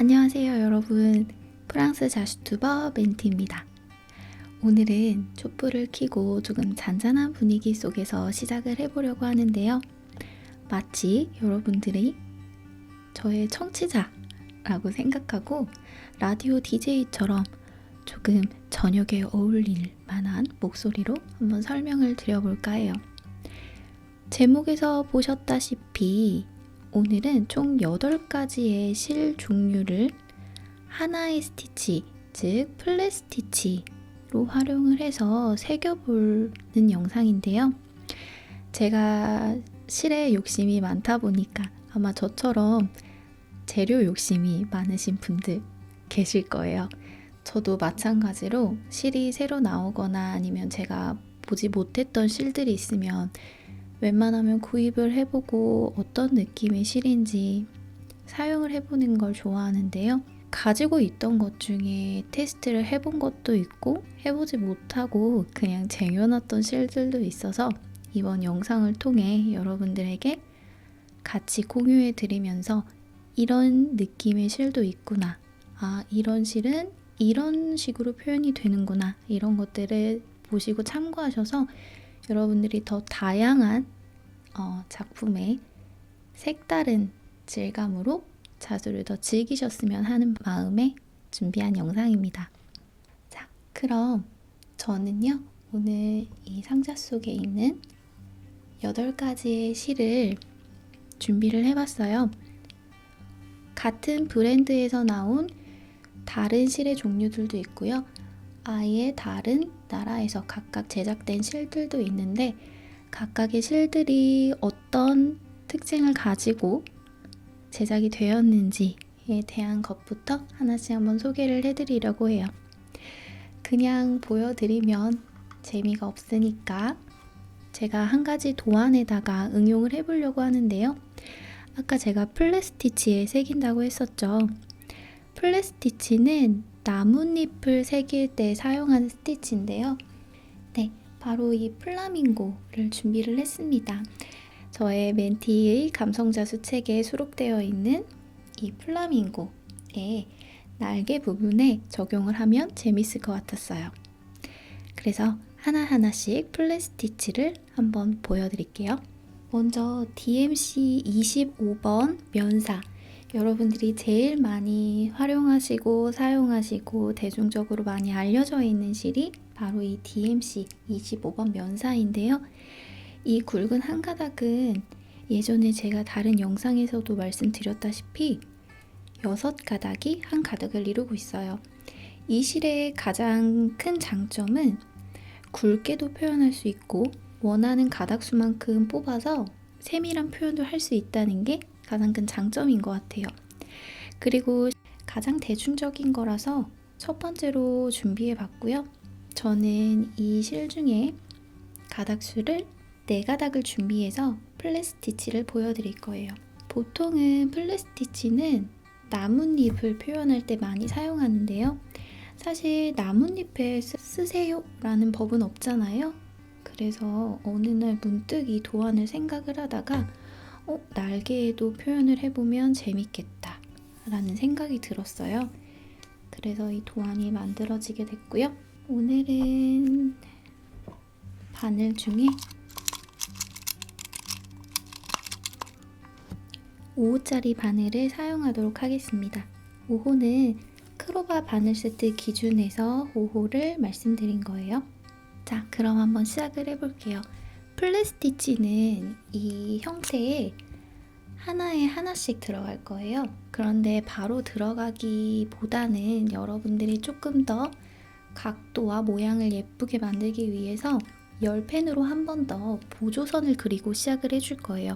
안녕하세요 여러분, 프랑스 자슈투버 멘티입니다. 오늘은 촛불을 켜고 조금 잔잔한 분위기 속에서 시작을 해보려고 하는데요. 마치 여러분들이 저의 청취자라고 생각하고 라디오 DJ처럼 조금 저녁에 어울릴 만한 목소리로 한번 설명을 드려볼까 해요. 제목에서 보셨다시피 오늘은 총 8가지의 실 종류를 하나의 스티치, 즉 플랫 스티치로 활용을 해서 새겨보는 영상인데요. 제가 실에 욕심이 많다 보니까 아마 저처럼 재료 욕심이 많으신 분들 계실 거예요. 저도 마찬가지로 실이 새로 나오거나 아니면 제가 보지 못했던 실들이 있으면 웬만하면 구입을 해보고 어떤 느낌의 실인지 사용을 해보는 걸 좋아하는데요. 가지고 있던 것 중에 테스트를 해본 것도 있고 해보지 못하고 그냥 쟁여놨던 실들도 있어서 이번 영상을 통해 여러분들에게 같이 공유해 드리면서 이런 느낌의 실도 있구나, 이런 실은 이런 식으로 표현이 되는구나, 이런 것들을 보시고 참고하셔서 여러분들이 더 다양한 작품의 색다른 질감으로 자두를 더 즐기셨으면 하는 마음에 준비한 영상입니다. 자, 그럼 저는요, 오늘 이 상자 속에 있는 8가지의 실을 준비를 해봤어요. 같은 브랜드에서 나온 다른 실의 종류들도 있고요. 아예 다른 나라에서 각각 제작된 실들도 있는데 각각의 실들이 어떤 특징을 가지고 제작이 되었는지에 대한 것부터 하나씩 한번 소개를 해드리려고 해요. 그냥 보여드리면 재미가 없으니까 제가 한 가지 도안에다가 응용을 해보려고 하는데요. 아까 제가 플랫 스티치에 새긴다고 했었죠. 플랫 스티치는 나뭇잎을 새길 때 사용하는 스티치인데요. 네, 바로 이 플라밍고를 준비를 했습니다. 저의 멘티의 감성자수 책에 수록되어 있는 이 플라밍고의 날개 부분에 적용을 하면 재밌을 것 같았어요. 그래서 하나하나씩 플랫 스티치를 한번 보여드릴게요. 먼저 DMC 25번 면사, 여러분들이 제일 많이 활용하시고 사용하시고 대중적으로 많이 알려져 있는 실이 바로 이 DMC 25번 면사인데요. 이 굵은 한 가닥은 예전에 제가 다른 영상에서도 말씀드렸다시피 6가닥이 한 가닥을 이루고 있어요. 이 실의 가장 큰 장점은 굵게도 표현할 수 있고 원하는 가닥 수만큼 뽑아서 세밀한 표현도 할 수 있다는 게 가장 큰 장점인 것 같아요. 그리고 가장 대중적인 거라서 첫 번째로 준비해 봤고요. 저는 이 실 중에 가닥수를 4가닥을 준비해서 플랫 스티치를 보여드릴 거예요. 보통은 플랫 스티치는 나뭇잎을 표현할 때 많이 사용하는데요. 사실 나뭇잎에 쓰세요 라는 법은 없잖아요. 그래서 어느 날 문득 이 도안을 생각을 하다가 날개에도 표현을 해보면 재밌겠다 라는 생각이 들었어요. 그래서 이 도안이 만들어지게 됐고요. 오늘은 바늘 중에 5호짜리 바늘을 사용하도록 하겠습니다. 5호는 크로바 바늘 세트 기준에서 5호를 말씀드린 거예요. 자, 그럼 한번 시작을 해볼게요. 플랫 스티치는 이 형태에 하나에 하나씩 들어갈 거예요. 그런데 바로 들어가기보다는 여러분들이 조금 더 각도와 모양을 예쁘게 만들기 위해서 열펜으로 한 번 더 보조선을 그리고 시작을 해줄 거예요.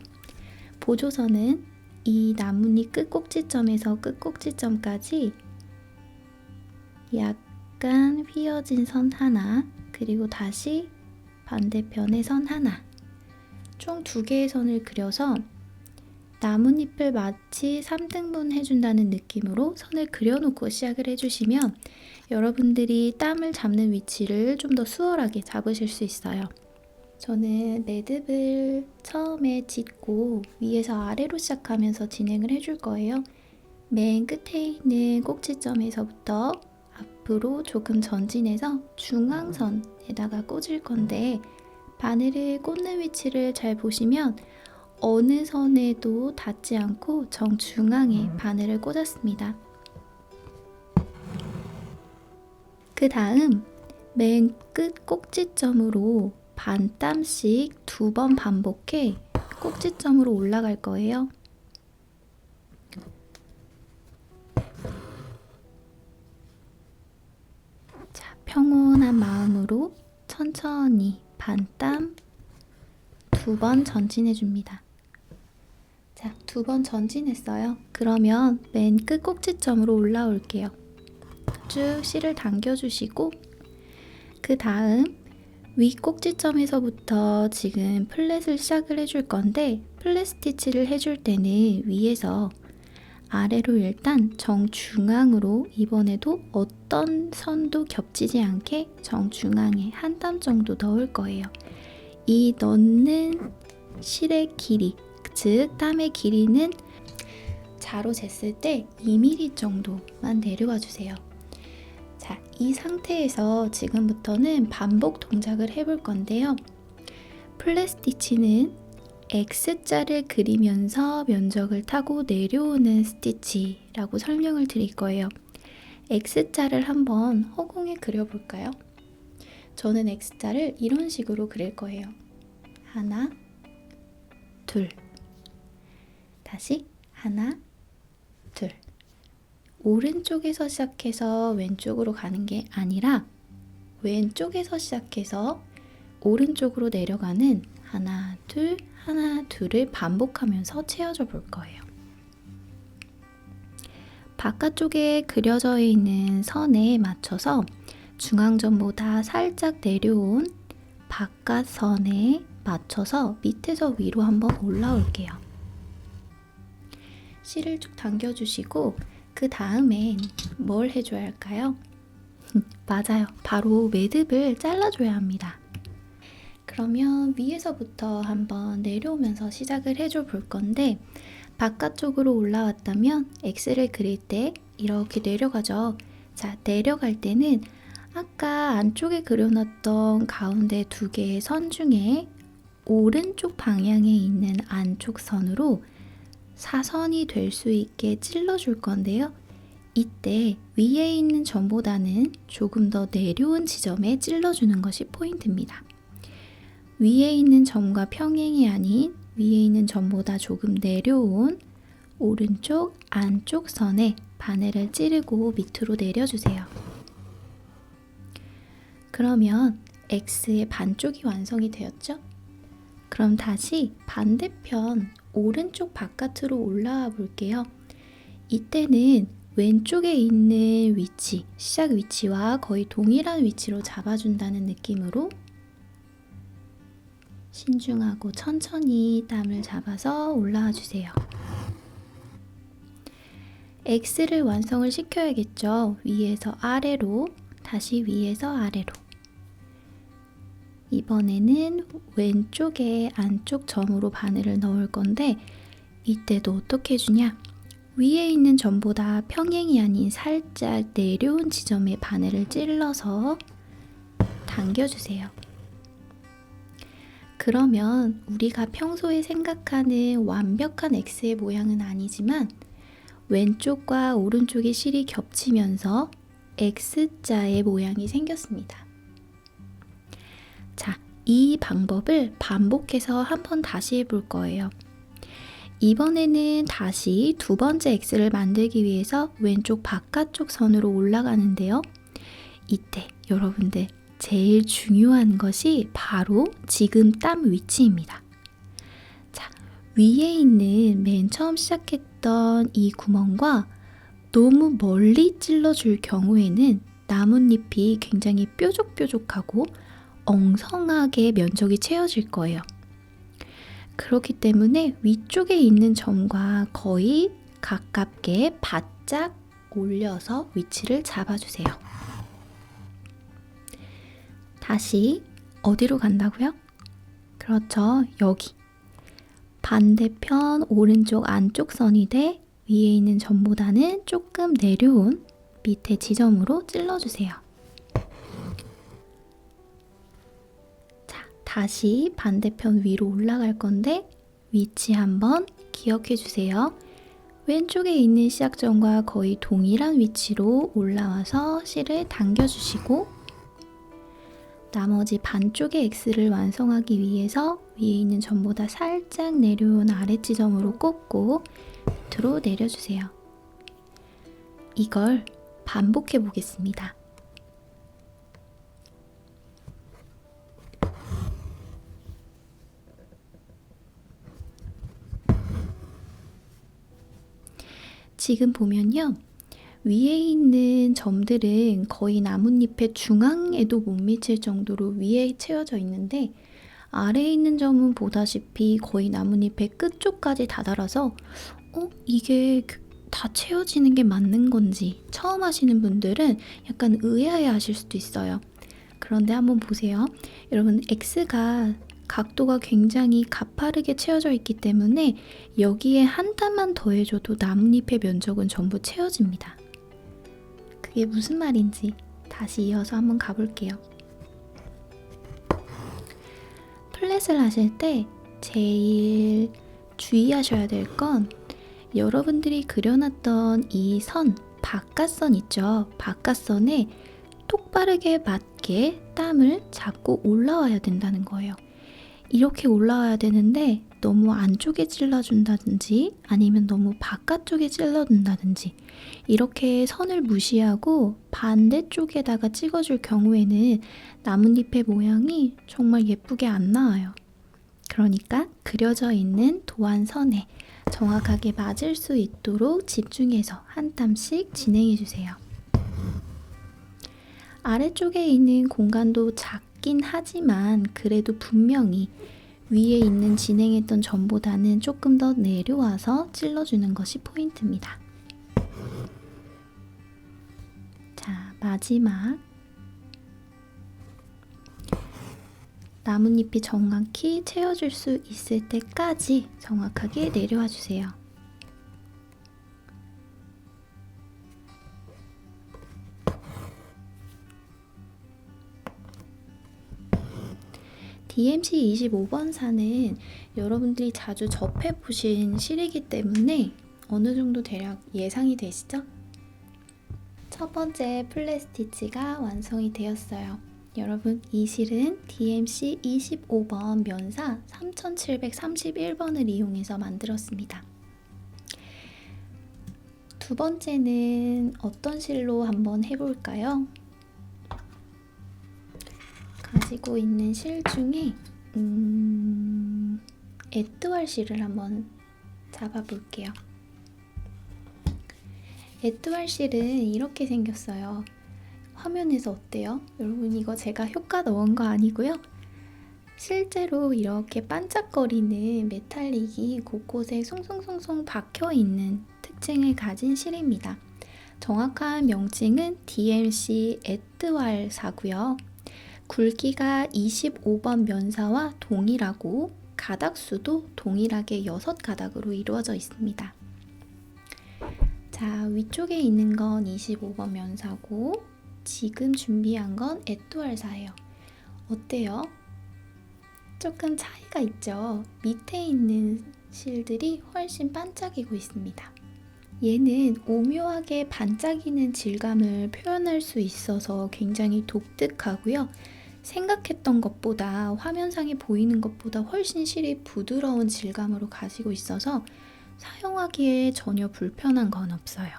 보조선은 이 나뭇잎 끝꼭지점에서 끝꼭지점까지 약간 휘어진 선 하나, 그리고 다시 반대편에 선 하나, 총 2개의 선을 그려서 나뭇잎을 마치 3등분 해준다는 느낌으로 선을 그려놓고 시작을 해주시면 여러분들이 땀을 잡는 위치를 좀 더 수월하게 잡으실 수 있어요. 저는 매듭을 처음에 짓고 위에서 아래로 시작하면서 진행을 해줄 거예요. 맨 끝에 있는 꼭지점에서부터 앞으로 조금 전진해서 중앙선에다가 꽂을 건데 바늘을 꽂는 위치를 잘 보시면 어느 선에도 닿지 않고 정중앙에 바늘을 꽂았습니다. 그 다음 맨 끝 꼭지점으로 반 땀씩 2번 반복해 꼭지점으로 올라갈 거예요. 자, 평온한 마음으로 천천히 반땀 2번 전진해 줍니다. 자, 2번 전진했어요. 그러면 맨 끝 꼭지점으로 올라올게요. 쭉 실을 당겨주시고 그 다음 위 꼭지점에서부터 지금 플랫을 시작을 해줄 건데 플랫 스티치를 해줄 때는 위에서 아래로 일단 정중앙으로 이번에도 어떤 선도 겹치지 않게 정중앙에 한 땀 정도 넣을 거예요. 이 넣는 실의 길이, 즉 땀의 길이는 자로 쟀을 때 2mm 정도만 내려와 주세요. 자, 이 상태에서 지금부터는 반복 동작을 해볼 건데요. 플랫 스티치는 X자를 그리면서 면적을 타고 내려오는 스티치라고 설명을 드릴 거예요. X자를 한번 허공에 그려볼까요? 저는 X자를 이런 식으로 그릴 거예요. 하나, 둘. 다시 하나, 둘. 오른쪽에서 시작해서 왼쪽으로 가는 게 아니라 왼쪽에서 시작해서 오른쪽으로 내려가는 하나, 둘, 하나, 둘을 반복하면서 채워줘 볼 거예요. 바깥쪽에 그려져 있는 선에 맞춰서 중앙점보다 살짝 내려온 바깥선에 맞춰서 밑에서 위로 한번 올라올게요. 실을 쭉 당겨주시고 그 다음엔 뭘 해줘야 할까요? 맞아요. 바로 매듭을 잘라줘야 합니다. 그러면 위에서부터 한번 내려오면서 시작을 해줘 볼 건데 바깥쪽으로 올라왔다면 X를 그릴 때 이렇게 내려가죠. 자, 내려갈 때는 아까 안쪽에 그려놨던 가운데 2개의 선 중에 오른쪽 방향에 있는 안쪽 선으로 사선이 될 수 있게 찔러줄 건데요. 이때 위에 있는 점보다는 조금 더 내려온 지점에 찔러주는 것이 포인트입니다. 위에 있는 점과 평행이 아닌 위에 있는 점보다 조금 내려온 오른쪽 안쪽 선에 바늘을 찌르고 밑으로 내려주세요. 그러면 X의 반쪽이 완성이 되었죠? 그럼 다시 반대편 오른쪽 바깥으로 올라와 볼게요. 이때는 왼쪽에 있는 위치, 시작 위치와 거의 동일한 위치로 잡아준다는 느낌으로 신중하고 천천히 땀을 잡아서 올라와 주세요. X를 완성을 시켜야겠죠. 위에서 아래로, 다시 위에서 아래로. 이번에는 왼쪽에 안쪽 점으로 바늘을 넣을 건데 이때도 어떻게 해주냐? 위에 있는 점보다 평행이 아닌 살짝 내려온 지점에 바늘을 찔러서 당겨주세요. 그러면 우리가 평소에 생각하는 완벽한 X의 모양은 아니지만 왼쪽과 오른쪽의 실이 겹치면서 X자의 모양이 생겼습니다. 자, 이 방법을 반복해서 한 번 다시 해볼 거예요. 이번에는 다시 2번째 X를 만들기 위해서 왼쪽 바깥쪽 선으로 올라가는데요. 이때 여러분들 제일 중요한 것이 바로 지금 땀 위치입니다. 자, 위에 있는 맨 처음 시작했던 이 구멍과 너무 멀리 찔러줄 경우에는 나뭇잎이 굉장히 뾰족뾰족하고 엉성하게 면적이 채워질 거예요. 그렇기 때문에 위쪽에 있는 점과 거의 가깝게 바짝 올려서 위치를 잡아주세요. 다시 어디로 간다고요? 그렇죠. 여기. 반대편 오른쪽 안쪽 선이 돼 위에 있는 점보다는 조금 내려온 밑에 지점으로 찔러주세요. 자, 다시 반대편 위로 올라갈 건데 위치 한번 기억해 주세요. 왼쪽에 있는 시작점과 거의 동일한 위치로 올라와서 실을 당겨주시고 나머지 반쪽의 X를 완성하기 위해서 위에 있는 점보다 살짝 내려온 아래 지점으로 꽂고 밑으로 내려주세요. 이걸 반복해 보겠습니다. 지금 보면요. 위에 있는 점들은 거의 나뭇잎의 중앙에도 못 미칠 정도로 위에 채워져 있는데 아래에 있는 점은 보다시피 거의 나뭇잎의 끝쪽까지 다다라서 이게 다 채워지는 게 맞는 건지 처음 하시는 분들은 약간 의아해 하실 수도 있어요. 그런데 한번 보세요. 여러분 X가 각도가 굉장히 가파르게 채워져 있기 때문에 여기에 한 단만 더해줘도 나뭇잎의 면적은 전부 채워집니다. 그게 무슨 말인지 다시 이어서 한번 가볼게요. 플랫을 하실 때 제일 주의하셔야 될 건 여러분들이 그려놨던 이 선, 바깥선 있죠? 바깥선에 똑바르게 맞게 땀을 잡고 올라와야 된다는 거예요. 이렇게 올라와야 되는데 너무 안쪽에 찔러준다든지 아니면 너무 바깥쪽에 찔러준다든지 이렇게 선을 무시하고 반대쪽에다가 찍어줄 경우에는 나뭇잎의 모양이 정말 예쁘게 안 나와요. 그러니까 그려져 있는 도안선에 정확하게 맞을 수 있도록 집중해서 한 땀씩 진행해 주세요. 아래쪽에 있는 공간도 작긴 하지만 그래도 분명히 위에 있는 진행했던 점보다는 조금 더 내려와서 찔러주는 것이 포인트입니다. 자, 마지막 나뭇잎이 정확히 채워줄 수 있을 때까지 정확하게 내려와 주세요. DMC 25번사는 여러분들이 자주 접해보신 실이기 때문에 어느 정도 대략 예상이 되시죠? 첫 번째 플랫 스티치가 완성이 되었어요. 여러분, 이 실은 DMC 25번 면사 3731번을 이용해서 만들었습니다. 두 번째는 어떤 실로 한번 해볼까요? 가지고 있는 실 중에 에뚜알 실을 한번 잡아볼게요. 에뚜알 실은 이렇게 생겼어요. 화면에서 어때요? 여러분, 이거 제가 효과 넣은 거 아니고요. 실제로 이렇게 반짝거리는 메탈릭이 곳곳에 송송송송 박혀있는 특징을 가진 실입니다. 정확한 명칭은 DMC 에뚜알사고요. 굵기가 25번 면사와 동일하고 가닥수도 동일하게 6가닥으로 이루어져 있습니다. 자, 위쪽에 있는 건 25번 면사고 지금 준비한 건 에뚜알사예요. 어때요? 조금 차이가 있죠? 밑에 있는 실들이 훨씬 반짝이고 있습니다. 얘는 오묘하게 반짝이는 질감을 표현할 수 있어서 굉장히 독특하고요. 생각했던 것보다 화면상에 보이는 것보다 훨씬 실이 부드러운 질감으로 가지고 있어서 사용하기에 전혀 불편한 건 없어요.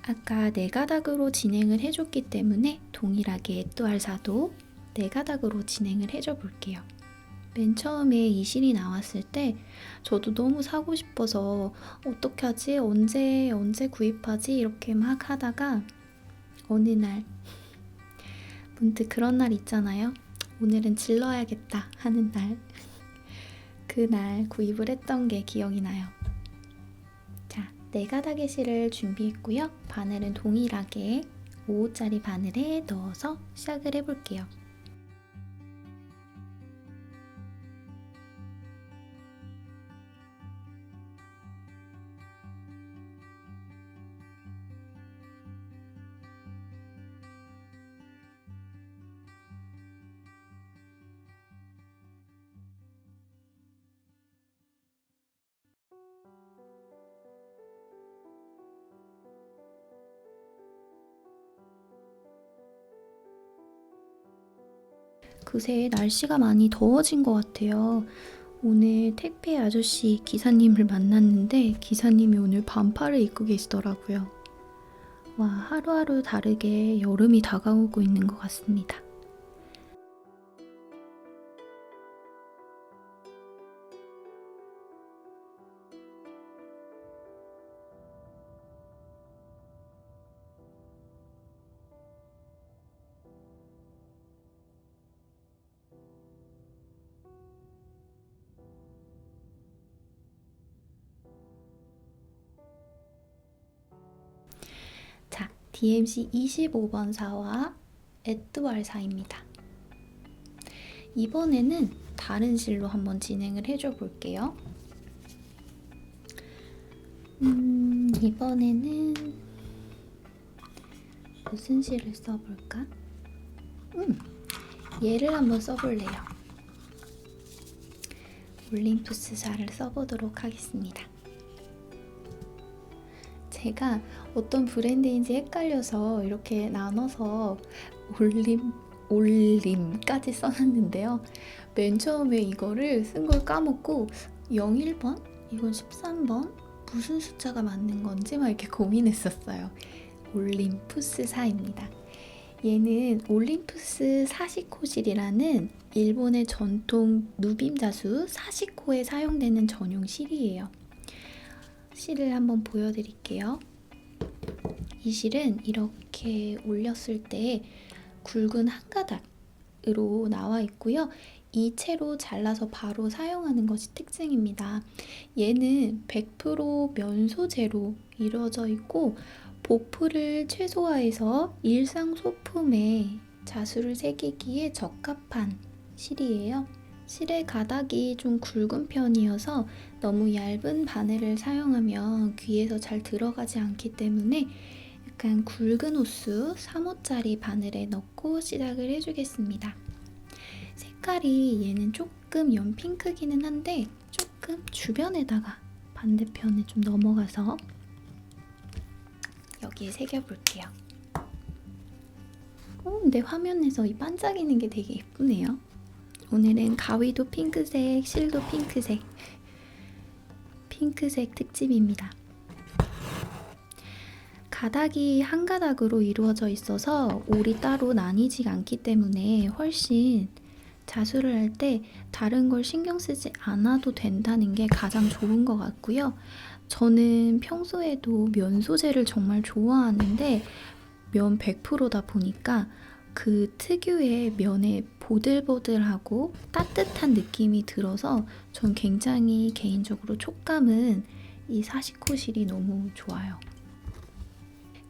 아까 4가닥으로 진행을 해줬기 때문에 동일하게 에뚜알사도 4가닥으로 진행을 해줘 볼게요. 맨 처음에 이 실이 나왔을 때 저도 너무 사고 싶어서 어떻게 하지? 언제 구입하지? 이렇게 막 하다가 어느 날 문득 그런 날 있잖아요. 오늘은 질러야겠다 하는 날. 그날 구입을 했던 게 기억이 나요. 자, 4가닥의 실을 준비했고요. 바늘은 동일하게 5호짜리 바늘에 넣어서 시작을 해볼게요. 그새 날씨가 많이 더워진 것 같아요. 오늘 택배 아저씨 기사님을 만났는데 기사님이 오늘 반팔을 입고 계시더라고요. 와, 하루하루 다르게 여름이 다가오고 있는 것 같습니다. 자, DMC 25번사와 에뚜알사입니다. 이번에는 다른 실로 한번 진행을 해줘 볼게요. 이번에는 무슨 실을 써볼까? 얘를 한번 써볼래요. 올림푸스사를 써보도록 하겠습니다. 제가 어떤 브랜드인지 헷갈려서 이렇게 나눠서 올림까지 써놨는데요. 맨 처음에 이거를 쓴 걸 까먹고 01번? 이건 13번? 무슨 숫자가 맞는 건지 막 이렇게 고민했었어요. 올림푸스사입니다. 얘는 올림푸스 사시코실이라는 일본의 전통 누빔자수 사시코에 사용되는 전용 실이에요. 실을 한번 보여드릴게요. 이 실은 이렇게 올렸을 때 굵은 한 가닥으로 나와 있고요. 이 채로 잘라서 바로 사용하는 것이 특징입니다. 얘는 100% 면 소재로 이루어져 있고 보풀을 최소화해서 일상 소품에 자수를 새기기에 적합한 실이에요. 실의 가닥이 좀 굵은 편이어서 너무 얇은 바늘을 사용하면 귀에서 잘 들어가지 않기 때문에 약간 굵은 호수 3호짜리 바늘에 넣고 시작을 해주겠습니다. 색깔이 얘는 조금 연핑크기는 한데 조금 주변에다가 반대편에 좀 넘어가서 여기에 새겨볼게요. 근데 화면에서 이 반짝이는 게 되게 예쁘네요. 오늘은 가위도 핑크색, 실도 핑크색, 핑크색 특집입니다. 가닥이 한 가닥으로 이루어져 있어서 올이 따로 나뉘지 않기 때문에 훨씬 자수를 할 때 다른 걸 신경 쓰지 않아도 된다는 게 가장 좋은 것 같고요. 저는 평소에도 면 소재를 정말 좋아하는데 면 100%다 보니까 그 특유의 면의 보들보들하고 따뜻한 느낌이 들어서 전 굉장히 개인적으로 촉감은 이 사시코실이 너무 좋아요.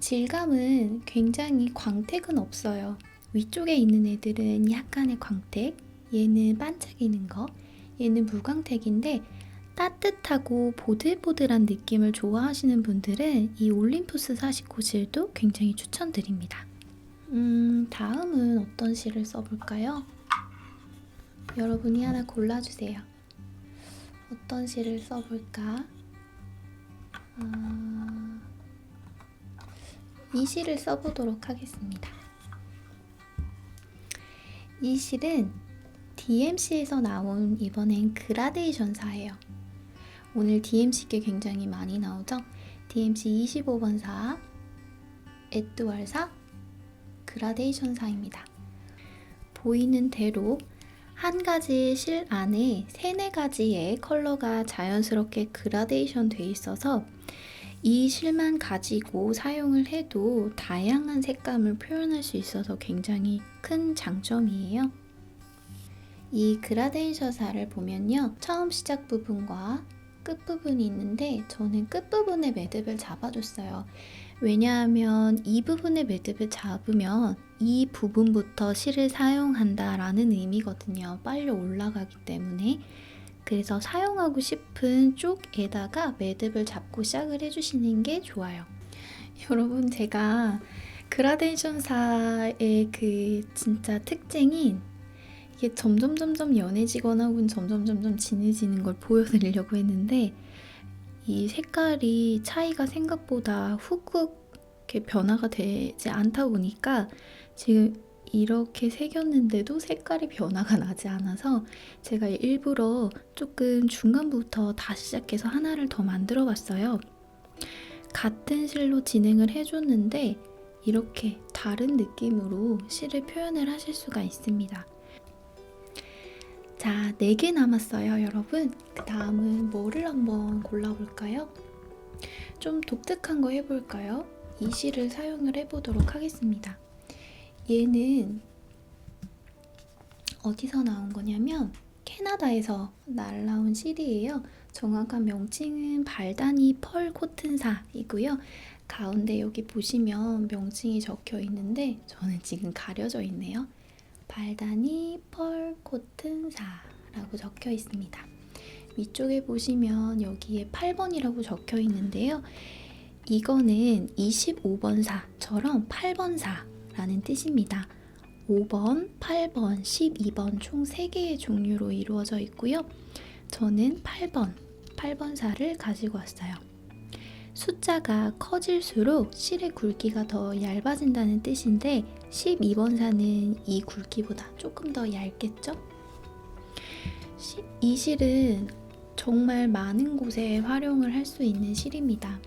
질감은 굉장히 광택은 없어요. 위쪽에 있는 애들은 약간의 광택, 얘는 반짝이는 거, 얘는 무광택인데 따뜻하고 보들보들한 느낌을 좋아하시는 분들은 이 올림푸스 사시코실도 굉장히 추천드립니다. 다음은 어떤 실을 써볼까요? 여러분이 하나 골라주세요. 어떤 실을 써볼까? 이 실을 써보도록 하겠습니다. 이 실은 DMC에서 나온 이번엔 그라데이션사예요. 오늘 DMC께 굉장히 많이 나오죠? DMC 25번사, 에뚜알사, 그라데이션사입니다. 보이는 대로 한 가지 실 안에 3-4가지의 컬러가 자연스럽게 그라데이션 돼 있어서 이 실만 가지고 사용을 해도 다양한 색감을 표현할 수 있어서 굉장히 큰 장점이에요. 이 그라데이션사를 보면요, 처음 시작 부분과 끝부분이 있는데 저는 끝부분에 매듭을 잡아줬어요. 왜냐하면 이 부분에 매듭을 잡으면 이 부분부터 실을 사용한다라는 의미거든요. 빨리 올라가기 때문에. 그래서 사용하고 싶은 쪽에다가 매듭을 잡고 시작을 해주시는 게 좋아요. 여러분, 제가 그라데이션사의 그 진짜 특징인 이게 점점 연해지거나 혹은 점점 진해지는 걸 보여드리려고 했는데 이 색깔이 차이가 생각보다 훅훅 이렇게 변화가 되지 않다 보니까 지금 이렇게 새겼는데도 색깔이 변화가 나지 않아서 제가 일부러 조금 중간부터 다시 시작해서 하나를 더 만들어 봤어요. 같은 실로 진행을 해줬는데 이렇게 다른 느낌으로 실을 표현을 하실 수가 있습니다. 자, 4개 남았어요, 여러분. 그 다음은 뭐를 한번 골라볼까요? 좀 독특한 거 해볼까요? 이 실을 사용을 해보도록 하겠습니다. 얘는 어디서 나온 거냐면 캐나다에서 날라온 실이에요. 정확한 명칭은 발다니 펄 코튼사이고요. 가운데 여기 보시면 명칭이 적혀 있는데 저는 지금 가려져 있네요. 발다니 펄 코튼사라고 적혀 있습니다. 위쪽에 보시면 여기에 8번이라고 적혀 있는데요. 이거는 25번사처럼 8번사라는 뜻입니다. 5번, 8번, 12번 총 3개의 종류로 이루어져 있고요. 저는 8번사를 가지고 왔어요. 숫자가 커질수록 실의 굵기가 더 얇아진다는 뜻인데 12번사는 이 굵기보다 조금 더 얇겠죠? 이 실은 정말 많은 곳에 활용을 할 수 있는 실입니다.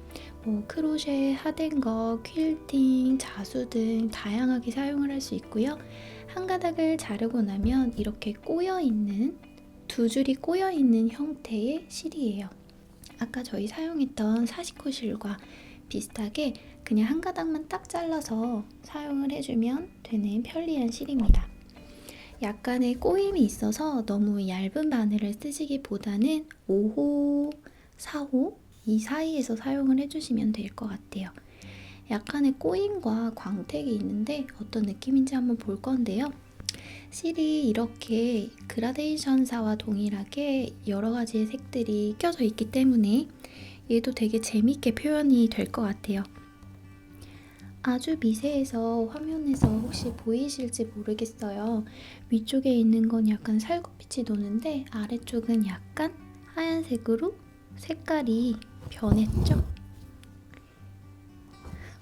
크로셰, 하덴거, 퀼팅, 자수 등 다양하게 사용을 할 수 있고요. 한 가닥을 자르고 나면 이렇게 꼬여있는, 두 줄이 꼬여있는 형태의 실이에요. 아까 저희 사용했던 사시코 실과 비슷하게 그냥 한 가닥만 딱 잘라서 사용을 해주면 되는 편리한 실입니다. 약간의 꼬임이 있어서 너무 얇은 바늘을 쓰시기보다는 5호, 4호 이 사이에서 사용을 해주시면 될 것 같아요. 약간의 꼬임과 광택이 있는데 어떤 느낌인지 한번 볼 건데요. 실이 이렇게 그라데이션사와 동일하게 여러 가지의 색들이 껴져 있기 때문에 얘도 되게 재밌게 표현이 될 것 같아요. 아주 미세해서 화면에서 혹시 보이실지 모르겠어요. 위쪽에 있는 건 약간 살구빛이 도는데 아래쪽은 약간 하얀색으로 색깔이 변했죠?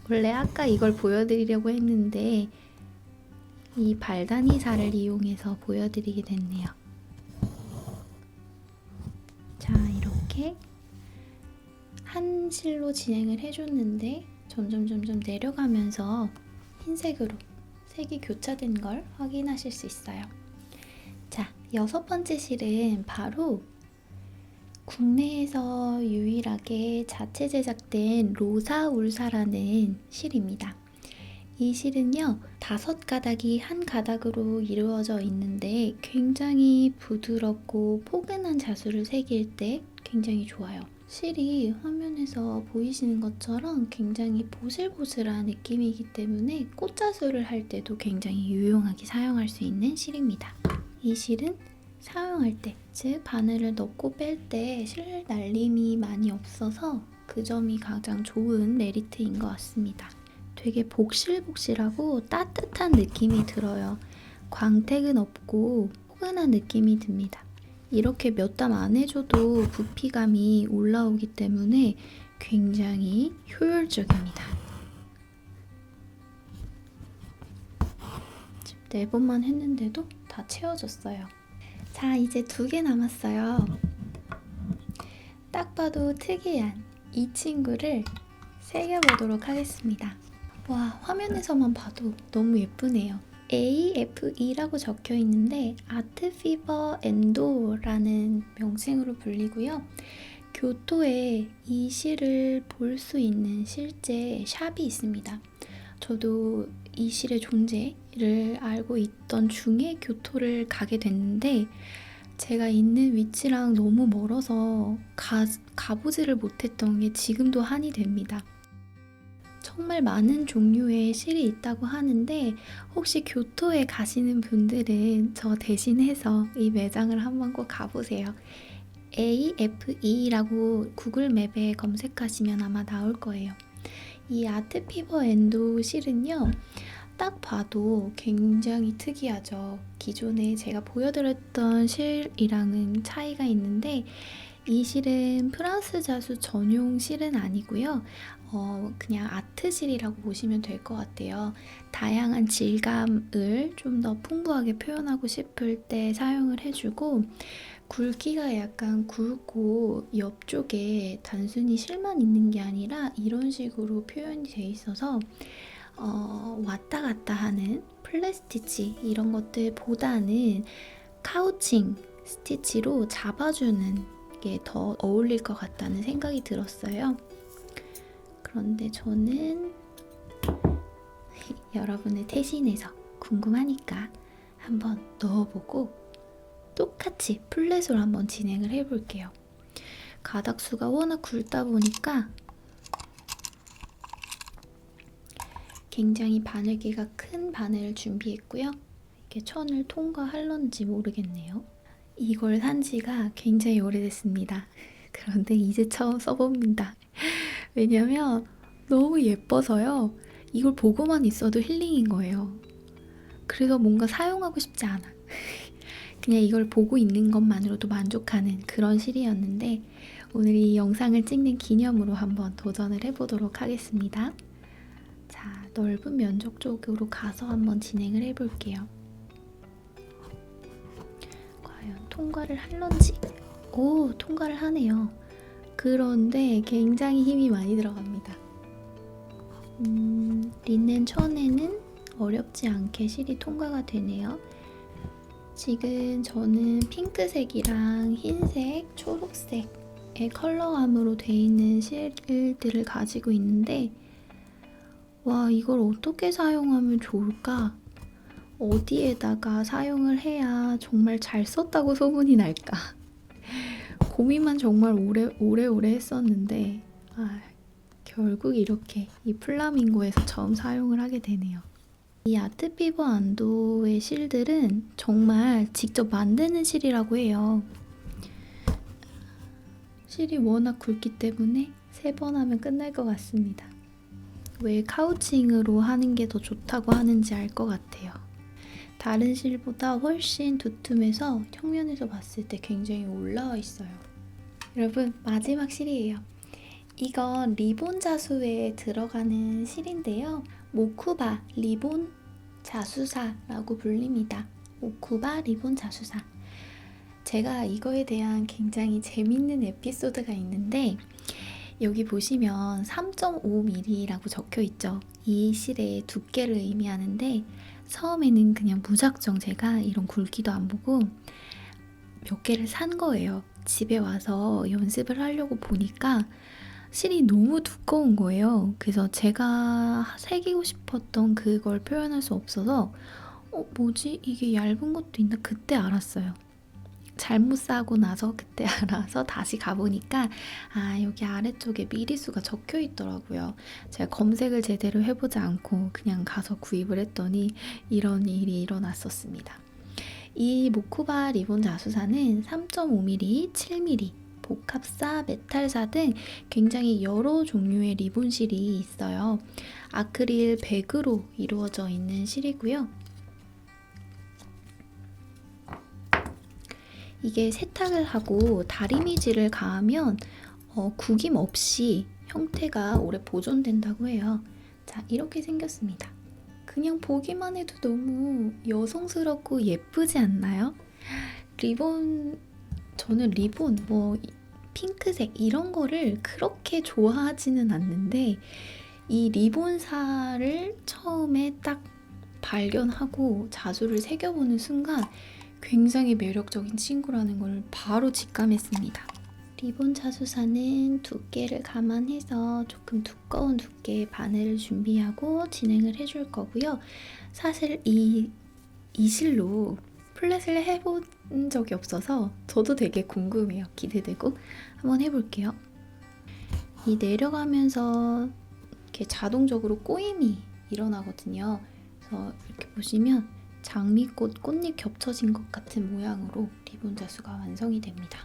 원래 아까 이걸 보여드리려고 했는데 이 발다니사를 이용해서 보여드리게 됐네요. 자, 이렇게 한 실로 진행을 해줬는데 점점 내려가면서 흰색으로 색이 교차된 걸 확인하실 수 있어요. 자, 6번째 실은 바로 국내에서 유일하게 자체 제작된 로사울사라는 실입니다. 이 실은요, 5가닥이 한 가닥으로 이루어져 있는데 굉장히 부드럽고 포근한 자수를 새길 때 굉장히 좋아요. 실이 화면에서 보이시는 것처럼 굉장히 보슬보슬한 느낌이기 때문에 꽃자수를 할 때도 굉장히 유용하게 사용할 수 있는 실입니다. 이 실은 사용할 때, 즉 바늘을 넣고 뺄 때 실 날림이 많이 없어서 그 점이 가장 좋은 메리트인 것 같습니다. 되게 복실복실하고 따뜻한 느낌이 들어요. 광택은 없고 포근한 느낌이 듭니다. 이렇게 몇 담 안 해줘도 부피감이 올라오기 때문에 굉장히 효율적입니다. 지금 4번만 했는데도 다 채워졌어요. 자, 이제 2개 남았어요. 딱 봐도 특이한 이 친구를 새겨보도록 하겠습니다. 와, 화면에서만 봐도 너무 예쁘네요. AFE라고 적혀 있는데 아트 피버 엔도라는 명칭으로 불리고요. 교토에 이 실을 볼 수 있는 실제 샵이 있습니다. 저도 이 실의 존재를 알고 있던 중에 교토를 가게 됐는데 제가 있는 위치랑 너무 멀어서 가보지를 못했던 게 지금도 한이 됩니다. 정말 많은 종류의 실이 있다고 하는데 혹시 교토에 가시는 분들은 저 대신해서 이 매장을 한번 꼭 가보세요. AFE라고 구글 맵에 검색하시면 아마 나올 거예요. 이 아트 피버 엔도 실은요, 딱 봐도 굉장히 특이하죠. 기존에 제가 보여드렸던 실이랑은 차이가 있는데 이 실은 프랑스 자수 전용 실은 아니고요. 그냥 아트 실이라고 보시면 될 것 같아요. 다양한 질감을 좀 더 풍부하게 표현하고 싶을 때 사용을 해주고, 굵기가 약간 굵고 옆쪽에 단순히 실만 있는 게 아니라 이런 식으로 표현이 돼 있어서 왔다 갔다 하는 플랫 스티치 이런 것들보다는 카우칭 스티치로 잡아주는 게 더 어울릴 것 같다는 생각이 들었어요. 그런데 저는 여러분을 대신해서 궁금하니까 한번 넣어보고 똑같이 플랫으로 한번 진행을 해볼게요. 가닥수가 워낙 굵다 보니까 굉장히 바늘기가 큰 바늘을 준비했고요. 이게 천을 통과할런지 모르겠네요. 이걸 산 지가 굉장히 오래됐습니다. 그런데 이제 처음 써봅니다. 왜냐면 너무 예뻐서요. 이걸 보고만 있어도 힐링인 거예요. 그래서 뭔가 사용하고 싶지 않아. 그냥 이걸 보고 있는 것만으로도 만족하는 그런 실이었는데 오늘 이 영상을 찍는 기념으로 한번 도전을 해보도록 하겠습니다. 자, 넓은 면적 쪽으로 가서 한번 진행을 해볼게요. 과연 통과를 할런지? 오, 통과를 하네요. 그런데 굉장히 힘이 많이 들어갑니다. 리넨 천에는 어렵지 않게 실이 통과가 되네요. 지금 저는 핑크색이랑 흰색, 초록색의 컬러감으로 되어 있는 실들을 가지고 있는데 와, 이걸 어떻게 사용하면 좋을까? 어디에다가 사용을 해야 정말 잘 썼다고 소문이 날까? 고민만 정말 오래 했었는데 결국 이렇게 이 플라밍고에서 처음 사용을 하게 되네요. 이 아트피버 안도의 실들은 정말 직접 만드는 실이라고 해요. 실이 워낙 굵기 때문에 3번 하면 끝날 것 같습니다. 왜 카우칭으로 하는 게 더 좋다고 하는지 알 것 같아요. 다른 실보다 훨씬 두툼해서 평면에서 봤을 때 굉장히 올라와 있어요. 여러분, 마지막 실이에요. 이건 리본 자수에 들어가는 실인데요. 모쿠바 리본 자수사라고 불립니다. 모쿠바 리본 자수사. 제가 이거에 대한 굉장히 재밌는 에피소드가 있는데 여기 보시면 3.5mm라고 적혀 있죠. 이 실의 두께를 의미하는데 처음에는 그냥 무작정 제가 이런 굵기도 안 보고 몇 개를 산 거예요. 집에 와서 연습을 하려고 보니까 실이 너무 두꺼운 거예요. 그래서 제가 새기고 싶었던 그걸 표현할 수 없어서 뭐지? 이게 얇은 것도 있나? 그때 알았어요. 잘못 사고 나서 그때 알아서 다시 가보니까 여기 아래쪽에 미리수가 적혀 있더라고요. 제가 검색을 제대로 해보지 않고 그냥 가서 구입을 했더니 이런 일이 일어났었습니다. 이 모쿠바 리본 자수사는 3.5mm, 7mm, 복합사, 메탈사 등 굉장히 여러 종류의 리본실이 있어요. 아크릴 100으로 이루어져 있는 실이고요. 이게 세탁을 하고 다리미질을 가하면 구김 없이 형태가 오래 보존된다고 해요. 자, 이렇게 생겼습니다. 그냥 보기만 해도 너무 여성스럽고 예쁘지 않나요? 저는 리본, 핑크색 이런 거를 그렇게 좋아하지는 않는데 이 리본사를 처음에 딱 발견하고 자수를 새겨보는 순간 굉장히 매력적인 친구라는 걸 바로 직감했습니다. 리본 자수사는 두께를 감안해서 조금 두꺼운 두께의 바늘을 준비하고 진행을 해줄 거고요. 사실 이 실로 플랫을 해본 적이 없어서 저도 되게 궁금해요. 기대되고 한번 해볼게요. 이 내려가면서 이렇게 자동적으로 꼬임이 일어나거든요. 그래서 이렇게 보시면 장미꽃 꽃잎 겹쳐진 것 같은 모양으로 리본 자수가 완성이 됩니다.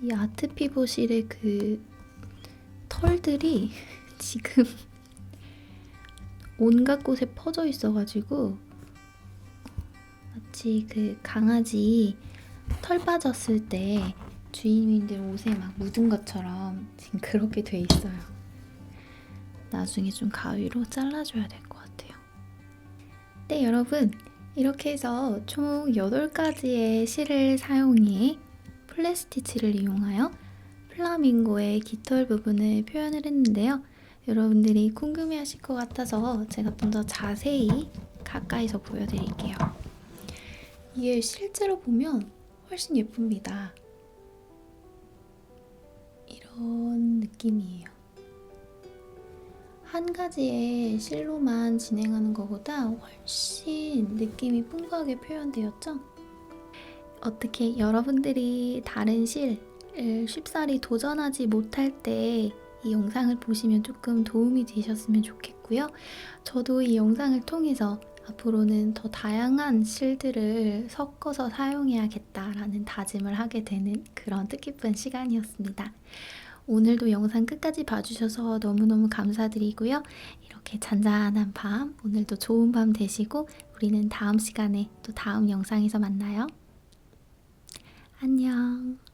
이 아트피버 실의 그 털들이 지금 온갖 곳에 퍼져 있어가지고 마치 그 강아지 털 빠졌을 때 주인님들 옷에 막 묻은 것처럼 지금 그렇게 돼 있어요. 나중에 좀 가위로 잘라줘야 될 것 같아요. 네, 여러분. 이렇게 해서 총 8가지의 실을 사용해 플랫스티치를 이용하여 플라밍고의 깃털 부분을 표현을 했는데요. 여러분들이 궁금해하실 것 같아서 제가 좀 더 자세히 가까이서 보여드릴게요. 이게 실제로 보면 훨씬 예쁩니다. 이런 느낌이에요. 한 가지의 실로만 진행하는 것보다 훨씬 느낌이 풍부하게 표현되었죠? 어떻게 여러분들이 다른 실을 쉽사리 도전하지 못할 때 이 영상을 보시면 조금 도움이 되셨으면 좋겠고요. 저도 이 영상을 통해서 앞으로는 더 다양한 실들을 섞어서 사용해야겠다라는 다짐을 하게 되는 그런 뜻깊은 시간이었습니다. 오늘도 영상 끝까지 봐주셔서 너무너무 감사드리고요. 이렇게 잔잔한 밤, 오늘도 좋은 밤 되시고 우리는 다음 시간에 또 다음 영상에서 만나요. 안녕.